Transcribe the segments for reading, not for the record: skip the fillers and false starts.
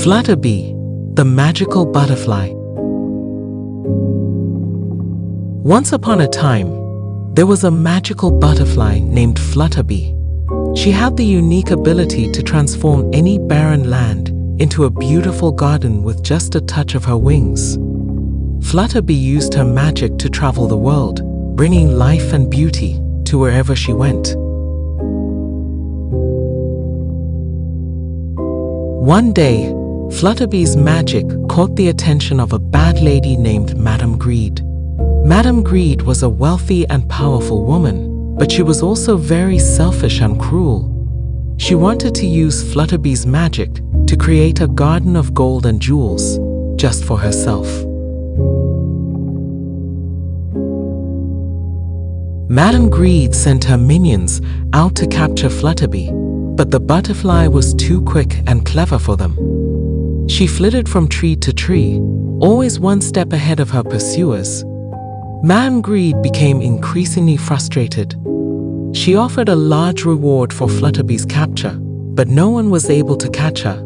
Flutterby, the magical butterfly. Once upon a time, there was a magical butterfly named Flutterby. She had the unique ability to transform any barren land into a beautiful garden with just a touch of her wings. Flutterby used her magic to travel the world, bringing life and beauty to wherever she went. One day, Flutterby's magic caught the attention of a bad lady named Madame Greed. Madame Greed was a wealthy and powerful woman, but she was also very selfish and cruel. She wanted to use Flutterby's magic to create a garden of gold and jewels just for herself. Madame Greed sent her minions out to capture Flutterby, but the butterfly was too quick and clever for them. She flitted from tree to tree, always one step ahead of her pursuers. Madame Greed became increasingly frustrated. She offered a large reward for Flutterby's capture, but no one was able to catch her.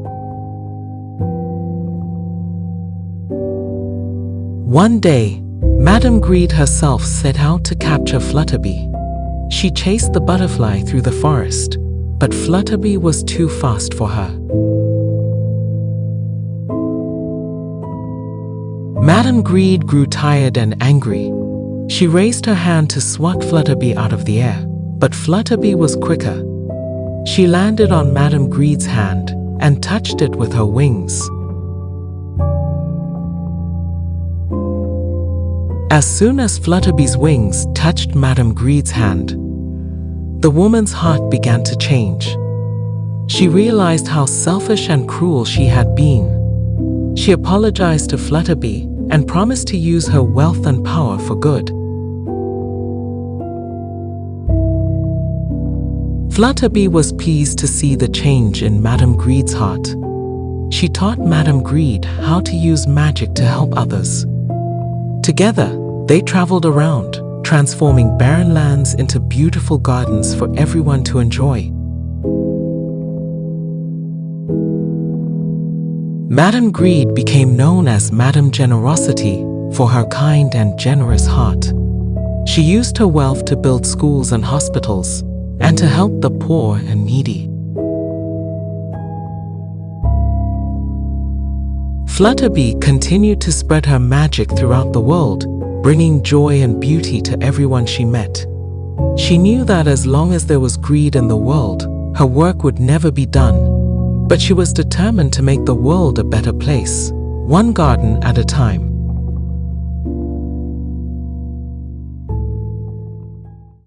One day, Madame Greed herself set out to capture Flutterby. She chased the butterfly through the forest, but Flutterby was too fast for her. Madame Greed grew tired and angry. She raised her hand to swat Flutterby out of the air, but Flutterby was quicker. She landed on Madame Greed's hand and touched it with her wings. As soon as Flutterby's wings touched Madame Greed's hand, the woman's heart began to change. She realized how selfish and cruel she had been. She apologized to Flutterby and promised to use her wealth and power for good. Flutterby was pleased to see the change in Madame Greed's heart. She taught Madame Greed how to use magic to help others. Together, they traveled around, transforming barren lands into beautiful gardens for everyone to enjoy. Madame Greed became known as Madame Generosity for her kind and generous heart. She used her wealth to build schools and hospitals, and to help the poor and needy. Flutterby continued to spread her magic throughout the world, bringing joy and beauty to everyone she met. She knew that as long as there was greed in the world, her work would never be done, but she was determined to make the world a better place, one garden at a time.